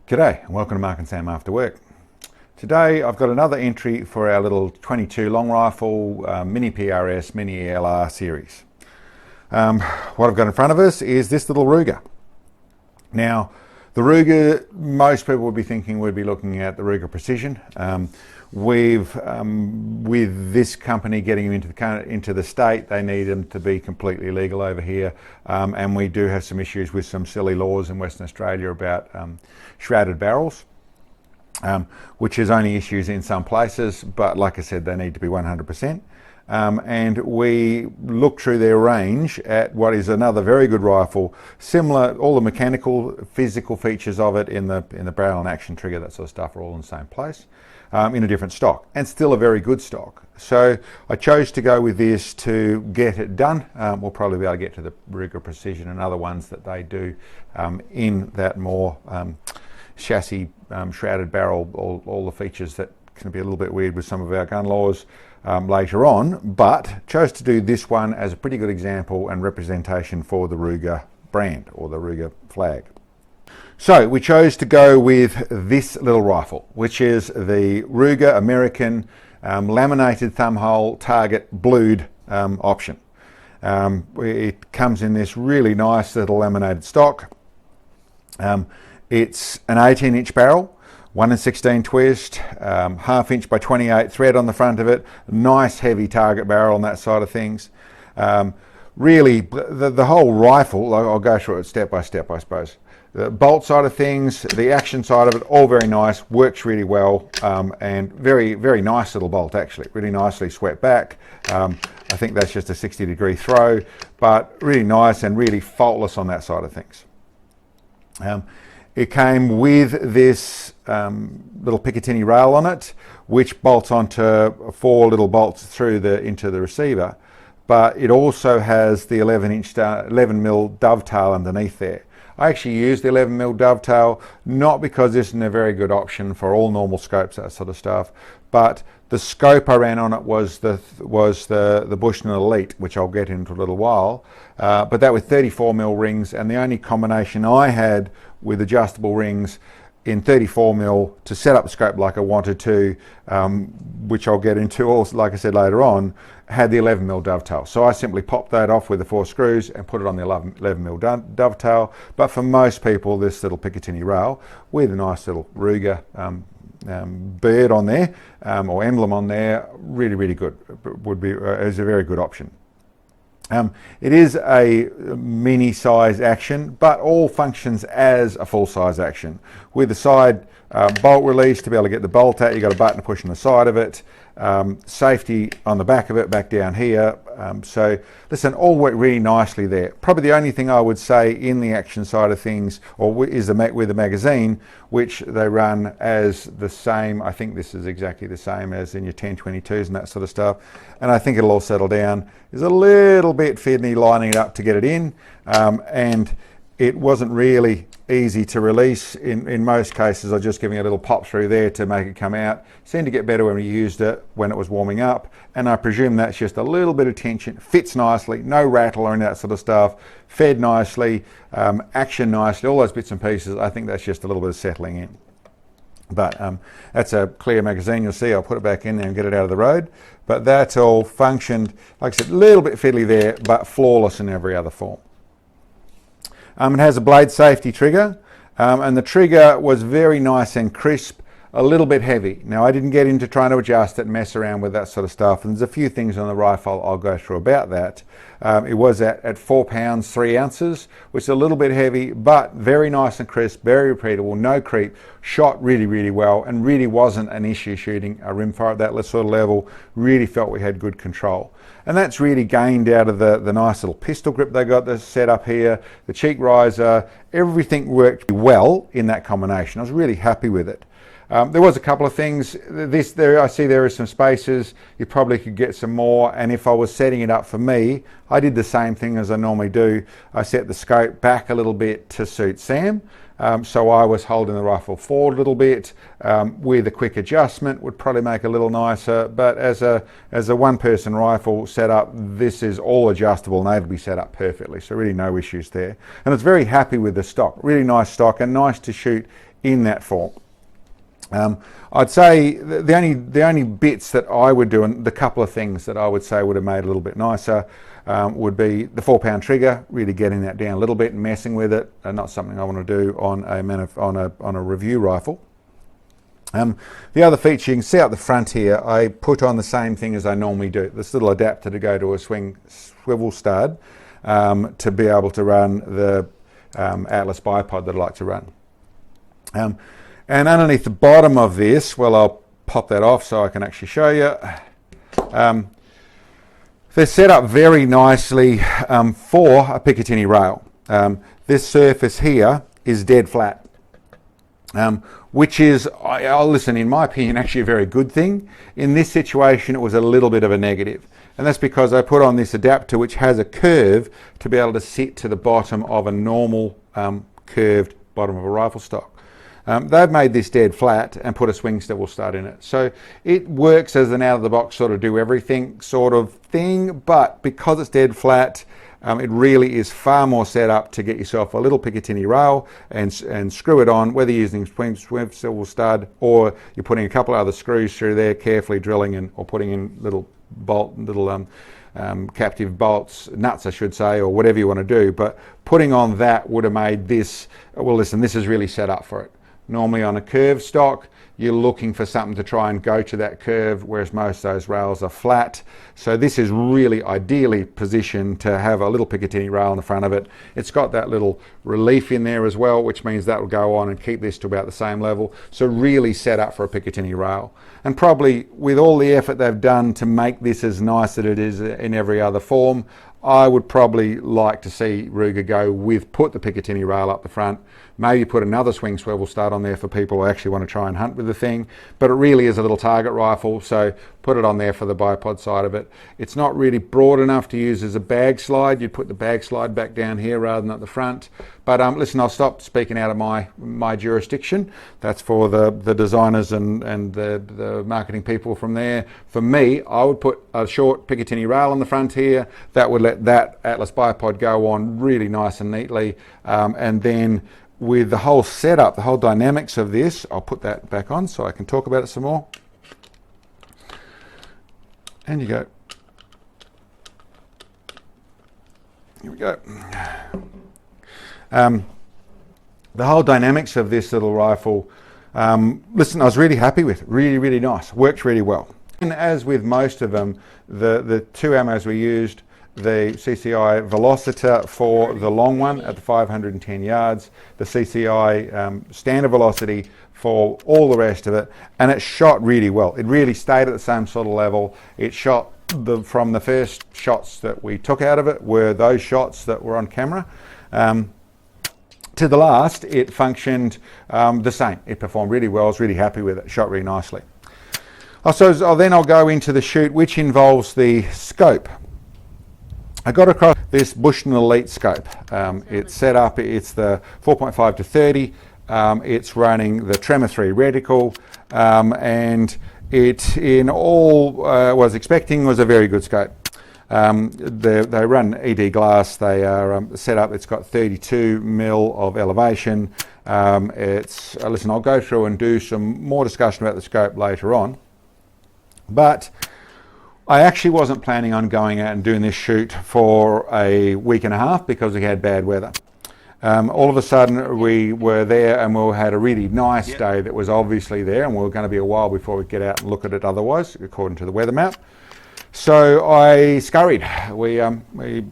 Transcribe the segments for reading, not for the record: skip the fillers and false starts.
G'day and welcome to Mark and Sam After Work. Today I've got another entry for our little 22 long rifle mini PRS, mini ELR series. What I've got in front of us is this little Ruger. Now the Ruger, most people would be thinking we'd be looking at the Ruger Precision. With this company getting into the state, they need them to be completely legal over here, and we do have some issues with some silly laws in Western Australia about shrouded barrels, which is only issues in some places, but like I said, they need to be 100%. And we looked through their range at what is another very good rifle, similar, all the mechanical, physical features of it in the barrel and action trigger, that sort of stuff, are all in the same place, in a different stock, and still a very good stock. So I chose to go with this to get it done. We'll probably be able to get to the Ruger Precision and other ones that they do in that more chassis shrouded barrel, all the features that can be a little bit weird with some of our gun laws later on, but chose to do this one as a pretty good example and representation for the Ruger brand or the Ruger flag. So we chose to go with this little rifle, which is the Ruger American laminated thumbhole target blued option. It comes in this really nice little laminated stock. It's an 18-inch barrel, 1/16 twist, 1/2 inch by 28 thread on the front of it, nice heavy target barrel on that side of things. Really, the whole rifle, I'll go through it step by step, I suppose. The bolt side of things, the action side of it, all very nice, works really well, and very, very nice little bolt actually, really nicely swept back. I think that's just a 60-degree throw, but really nice and really faultless on that side of things. It came with this little Picatinny rail on it, which bolts onto 4 little bolts through into the receiver, but it also has the 11mm dovetail underneath there. I actually used the 11mm dovetail, not because this isn't a very good option for all normal scopes, that sort of stuff, but the scope I ran on it was the Bushnell Elite, which I'll get into a little while, but that with 34mm rings, and the only combination I had with adjustable rings in 34mm to set up the scope like I wanted to, which I'll get into also, like I said later on, had the 11mm dovetail. So I simply popped that off with the 4 screws and put it on the 11mm dovetail. But for most people, this little Picatinny rail with a nice little Ruger bird on there, or emblem on there, really, really good. Is a very good option. It is a mini size action, but all functions as a full size action. With the side bolt release to be able to get the bolt out, you've got a button to push on the side of it, safety on the back of it, back down here. So listen, all work really nicely there. Probably the only thing I would say in the action side of things, is with the magazine, which they run as the same. I think this is exactly the same as in your 1022s and that sort of stuff. And I think it'll all settle down. There's a little bit fiddly lining it up to get it in, and it wasn't really easy to release. In most cases, I was just giving a little pop through there to make it come out. Seemed to get better when we used it when it was warming up, and I presume that's just a little bit of tension. Fits nicely, no rattle or any of that sort of stuff. Fed nicely, action nicely, all those bits and pieces. I think that's just a little bit of settling in. But that's a clear magazine. You'll see I'll put it back in there and get it out of the road. But that's all functioned, like I said, a little bit fiddly there, but flawless in every other form. It has a blade safety trigger, and the trigger was very nice and crisp, a little bit heavy. Now I didn't get into trying to adjust it and mess around with that sort of stuff, and there's a few things on the rifle I'll go through about that. It was at 4 pounds 3 ounces, which is a little bit heavy, but very nice and crisp, very repeatable, no creep, shot really, really well, and really wasn't an issue shooting a rimfire at that sort of level. Really felt we had good control. And that's really gained out of the nice little pistol grip they got this set up here, the cheek riser, everything worked well in that combination. I was really happy with it. There was a couple of things. I see there are some spaces. You probably could get some more. And if I was setting it up for me, I did the same thing as I normally do. I set the scope back a little bit to suit Sam. So I was holding the rifle forward a little bit with a quick adjustment would probably make it a little nicer. But as a one-person rifle setup, this is all adjustable and able to be set up perfectly. So really no issues there. And it's very happy with the stock. Really nice stock and nice to shoot in that form. I'd say the only bits that I would do, and the couple of things that I would say would have made it a little bit nicer, would be the 4-pound trigger, really getting that down a little bit and messing with it, and not something I want to do on a review rifle. The other feature, you can see out the front here, I put on the same thing as I normally do, this little adapter to go to a swivel stud to be able to run the Atlas bipod that I like to run. And underneath the bottom of this, well, I'll pop that off so I can actually show you. They're set up very nicely for a Picatinny rail. This surface here is dead flat, which is, listen, in my opinion, actually a very good thing. In this situation, it was a little bit of a negative. And that's because I put on this adapter which has a curve to be able to sit to the bottom of a normal curved bottom of a rifle stock. They've made this dead flat and put a swing swivel stud in it. So it works as an out-of-the-box sort of do everything sort of thing, but because it's dead flat, it really is far more set up to get yourself a little Picatinny rail and screw it on, whether you're using swing swivel stud or you're putting a couple of other screws through there, carefully drilling or putting in little captive bolts, nuts I should say, or whatever you want to do. But putting on that would have made this, well listen, this is really set up for it. Normally on a curved stock, you're looking for something to try and go to that curve, whereas most of those rails are flat. So this is really ideally positioned to have a little Picatinny rail in the front of it. It's got that little relief in there as well, which means that will go on and keep this to about the same level. So really set up for a Picatinny rail. And probably with all the effort they've done to make this as nice as it is in every other form, I would probably like to see Ruger go with put the Picatinny rail up the front, maybe put another swing swivel stud on there for people who actually want to try and hunt with the thing, but it really is a little target rifle, so put it on there for the bipod side of it. It's not really broad enough to use as a bag slide. You'd put the bag slide back down here rather than at the front. But listen, I'll stop speaking out of my jurisdiction. That's for the designers and the marketing people from there. For me, I would put a short Picatinny rail on the front here. That would let that Atlas bipod go on really nice and neatly. And then with the whole setup, the whole dynamics of this, I'll put that back on so I can talk about it some more. And you go. Here we go. The whole dynamics of this little rifle, listen, I was really happy with it. Really, really nice. Works really well. And as with most of them, the two ammos we used, the CCI Velociter for the long one at the 510 yards, the CCI standard velocity for all the rest of it, and it shot really well. It really stayed at the same sort of level. It shot from the first shots that we took out of it were those shots that were on camera. To the last, it functioned the same. It performed really well. I was really happy with it. Shot really nicely. I'll go into the shoot, which involves the scope. I got across this Bushnell Elite scope. It's set up, it's the 4.5 to 30. It's running the Tremor 3 reticle, and it, in all was expecting, was a very good scope. They run ED glass. They are set up. It's got 32 mil of elevation. Listen, I'll go through and do some more discussion about the scope later on, but I actually wasn't planning on going out and doing this shoot for a week and a half because we had bad weather. All of a sudden we were there and we had a really nice day that was obviously there, and we were going to be a while before we get out and look at it otherwise, according to the weather map. So I scurried. We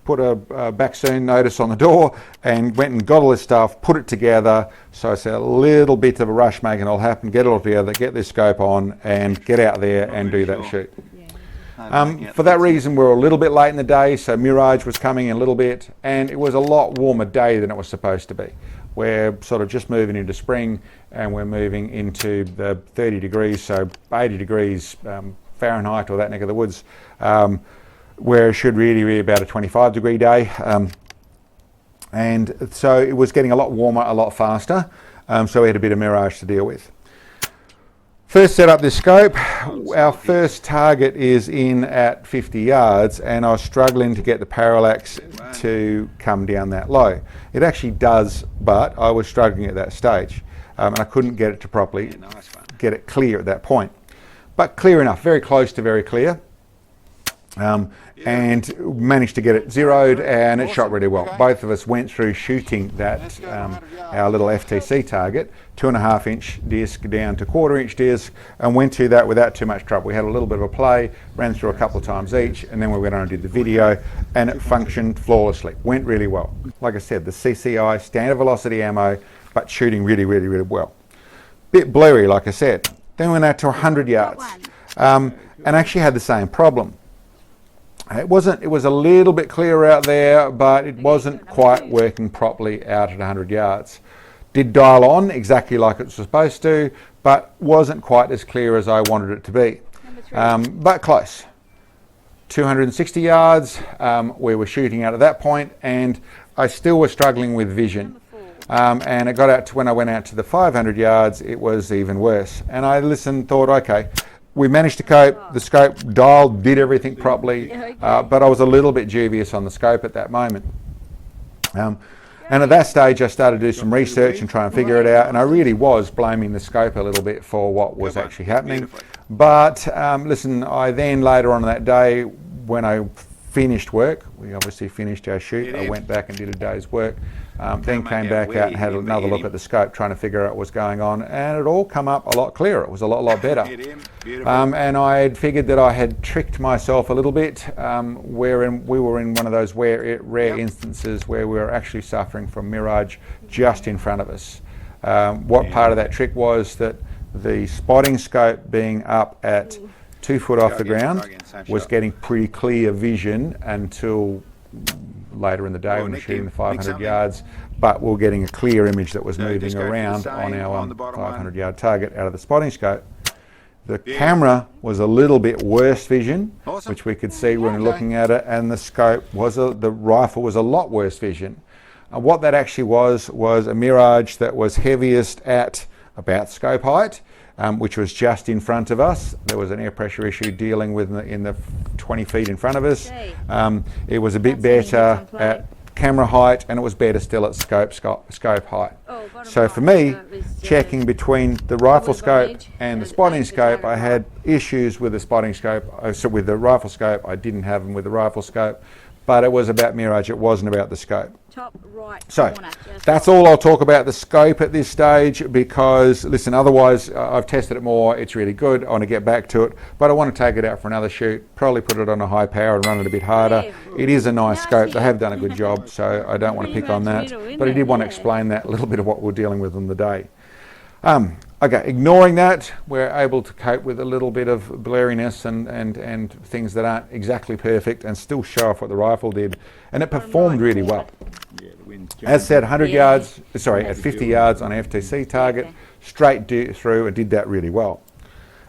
put a back soon notice on the door and went and got all this stuff, put it together. So I said a little bit of a rush making it all happen, get it all together, get this scope on and get out there and do that shoot. For that reason, we were a little bit late in the day, so Mirage was coming in a little bit, and it was a lot warmer day than it was supposed to be. We're sort of just moving into spring, and we're moving into the 30 degrees, so 80 degrees Fahrenheit or that neck of the woods, where it should really be about a 25 degree day. And so it was getting a lot warmer, a lot faster, so we had a bit of Mirage to deal with. First set up this scope, our first target is in at 50 yards and I was struggling to get the parallax to come down that low. It actually does, but I was struggling at that stage and I couldn't get it to properly get it clear at that point. But clear enough, very close to very clear. And managed to get it zeroed and it shot really well. Both of us went through shooting that our little FTC target, 2.5 inch disc down to 1/4 inch disc, and went to that without too much trouble. We had a little bit of a play, ran through a couple of times each, and then we went on and did the video, and it functioned flawlessly. Went really well. Like I said, the CCI, standard velocity ammo, but shooting really, really, really well. Bit blurry, like I said. Then we went out to 100 yards, and actually had the same problem. It was a little bit clearer out there, but it wasn't quite working properly out at 100 yards. Did dial on exactly like it was supposed to, but wasn't quite as clear as I wanted it to be. But close. 260 yards, we were shooting out at that point, and I still was struggling with vision. And it got out to when I went out to the 500 yards, it was even worse. And I listened, thought, okay, we managed to cope, the scope dialed, did everything properly, but I was a little bit dubious on the scope at that moment. And at that stage I started to do some research and try and figure it out, and I really was blaming the scope a little bit for what was actually happening. But listen, I then later on that day, when I finished work, we obviously finished our shoot, I went back and did a day's work, then came back out and had another look at the scope, trying to figure out what was going on, and it all come up a lot clearer. It was a lot better. And I had figured that I had tricked myself a little bit, wherein we were in one of those rare instances where we were actually suffering from mirage just in front of us. What part of that trick was that the spotting scope being up at 2 foot off the ground was getting pretty clear vision until later in the day when we were shooting the 500 yards, but we were getting a clear image that was moving around on our 500 yard target out of the spotting scope. The camera was a little bit worse vision, which we could see when we were looking at it, and the scope was the rifle was a lot worse vision. What that actually was a mirage that was heaviest at about scope height, which was just in front of us. There was an air pressure issue dealing with in the 20 feet in front of us. It was a bit better at camera height, and it was better still at scope height. So for me, checking between the rifle scope and the spotting scope, I had issues with the spotting scope. So with the rifle scope, I didn't have them with the rifle scope, but it was about mirage, it wasn't about the scope. Top right so corner, that's all I'll talk about the scope at this stage, because listen, otherwise I've tested it more, it's really good, I want to get back to it, but I want to take it out for another shoot, probably put it on a high power and run it a bit harder. It is a nice scope, they have done a good job, so I don't want to pick on that, but I did want to explain that, a little bit of what we're dealing with on the day. Okay, ignoring that, we're able to cope with a little bit of blurriness and things that aren't exactly perfect and still show off what the rifle did, and it performed really well. As said, 100 yards, sorry, at 50 yards on FTC target, straight through, and did that really well.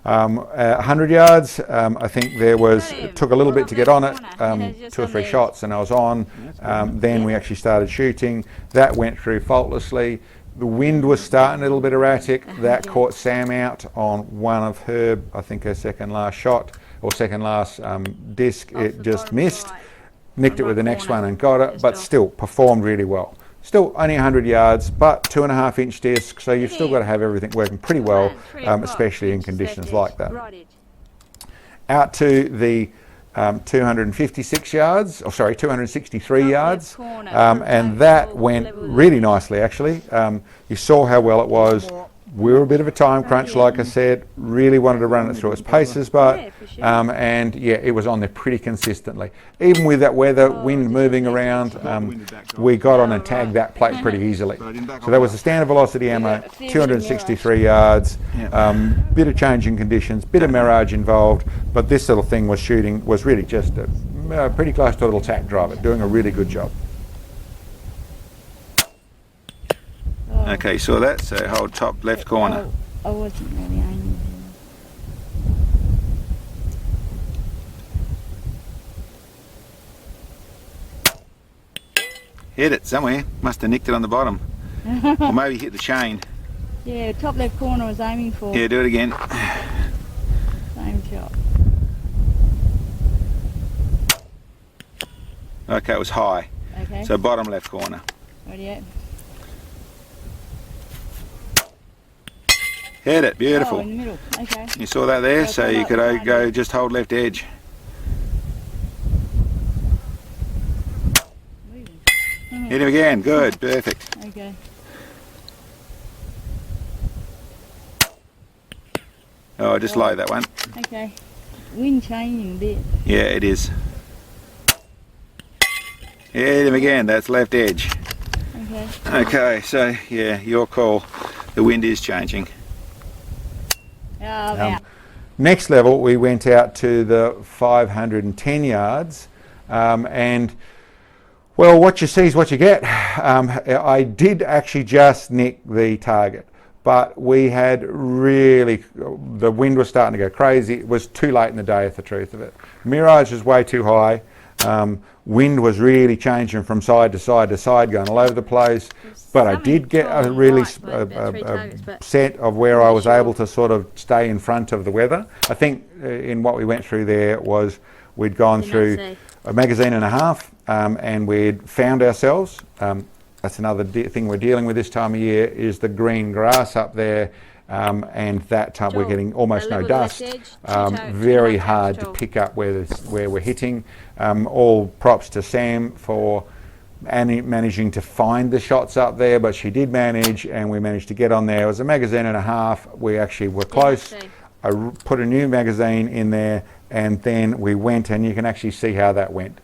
At 100 yards, I think it took a little bit to get on it, 2 or 3 shots and I was on, then we actually started shooting, that went through faultlessly. The wind was starting a little bit erratic, that caught Sam out on one of her, I think her second last shot, or second last disc, it just missed. Nicked it with the next one and got it, but still performed really well. Still only 100 yards, but 2.5 inch disc, so you've still got to have everything working pretty well, especially in conditions like that. Out to the 256 yards, or sorry, 263 yards, and that went really nicely actually. You saw how well it was. We were a bit of a time crunch, like I said, really wanted to run it through its paces, but and yeah, it was on there pretty consistently. Even with that weather, wind moving around, we got on and tagged that plate pretty easily. So that was the standard velocity ammo, 263 yards, bit of change in conditions, bit of mirage involved, but this little thing was really just pretty close to a little tack driver, doing a really good job. Okay, so that's a whole top left corner. I wasn't really aiming. Hit it somewhere. Must have nicked it on the bottom. Or maybe hit the chain. Yeah, top left corner I was aiming for. Yeah, do it again. Same shot. Okay, it was high. Okay. So bottom left corner. Rightio. Hit it, beautiful. Oh, in the middle. Okay. You saw that there, so you could behind go you. just hold left edge. Moving. Hit him again, good, perfect. Okay. Oh, just low that one. Okay. Wind changing a bit. Yeah, it is. Hit him again, that's left edge. Okay. Okay, so yeah, your call. The wind is changing. Oh, out. Next level, we went out to the 510 yards, and well, what you see is what you get. I did actually just nick the target, but we had really, the wind was starting to go crazy. It was too late in the day, if the truth of it. Mirage was way too high. Wind was really changing from side to side to side, going all over the place. But I did get a really set of where I was able to sort of stay in front of the weather. I think in what we went through there was we'd gone through a magazine and a half, and we'd found ourselves. That's another thing we're dealing with this time of year, is the green grass up there, and that time we're getting almost no dust. Very hard to pick up where we're hitting. All props to Sam for managing to find the shots up there, but she did manage, and we managed to get on there. It was a magazine and a half. We actually were close. I put a new magazine in there, and then we went, and you can actually see how that went.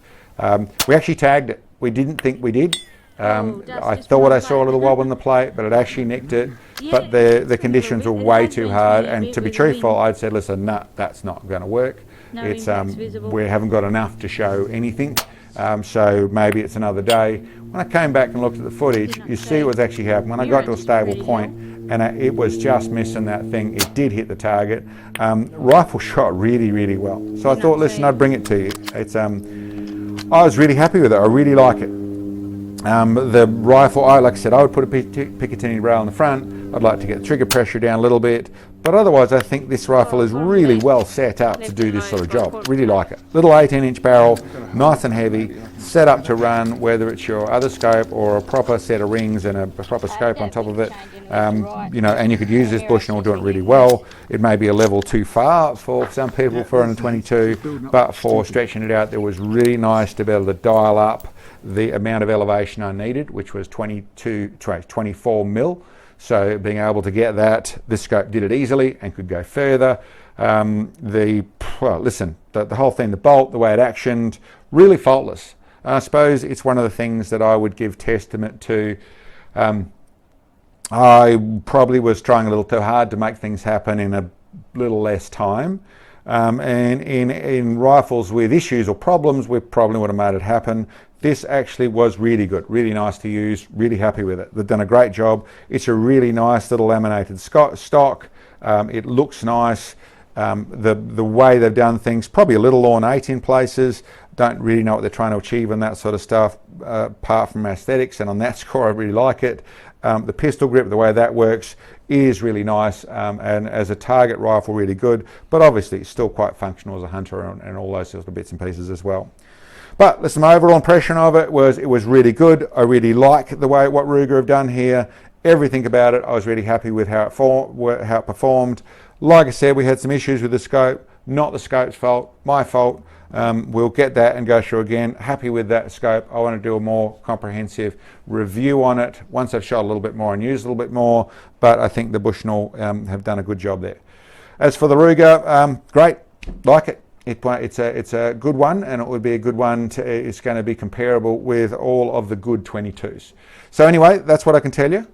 We actually tagged it. We didn't think we did. I thought I saw a little wobble in the plate, but it actually nicked it. But the conditions were way too hard, and to be truthful, I'd said, listen, nah, that's not going to work. It's we haven't got enough to show anything. So maybe it's another day. When I came back and looked at the footage, you see what's actually happened. When I got to a stable point, and it was just missing that thing, it did hit the target. Rifle shot really, really well. So I thought, listen, I'd bring it to you. It's I was really happy with it. I really like it. The rifle, like I said, I would put a Picatinny barrel in the front. I'd like to get the trigger pressure down a little bit, but otherwise I think this rifle is really well set up to do this sort of job. Really like it. Little 18-inch barrel, nice and heavy, set up to run, whether it's your other scope or a proper set of rings and a proper scope on top of it. You know, and you could use this Bushnell doing it really well. It may be a level too far for some people for a 22, but for stretching it out, it was really nice to be able to dial up the amount of elevation I needed, which was 24 mil. So being able to get that, this scope did it easily and could go further. The whole thing, the bolt, the way it actioned, really faultless. I suppose it's one of the things that I would give testament to. I probably was trying a little too hard to make things happen in a little less time. And in rifles with issues or problems, we probably would have made it happen. This actually was really good, really nice to use, really happy with it. They've done a great job. It's a really nice little laminated stock. It looks nice. The way they've done things, probably a little ornate in places. Don't really know what they're trying to achieve and that sort of stuff, apart from aesthetics, and on that score I really like it. The pistol grip, the way that works, is really nice, and as a target rifle, really good, but obviously it's still quite functional as a hunter and all those sorts of bits and pieces as well. But listen, my overall impression of it was really good. I really like the way what Ruger have done here. Everything about it, I was really happy with how it performed. Like I said, we had some issues with the scope, not the scope's fault, my fault. We'll get that and go through again. Happy with that scope. I want to do a more comprehensive review on it once I've shot a little bit more and used a little bit more, but I think the Bushnell have done a good job there. As for the Ruger, great, like it. It's a good one, and it would be a good one. It's going to be comparable with all of the good 22s. So anyway, that's what I can tell you.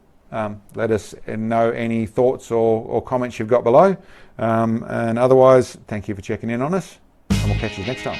Let us know any thoughts or comments you've got below. And otherwise, thank you for checking in on us, and we'll catch you next time.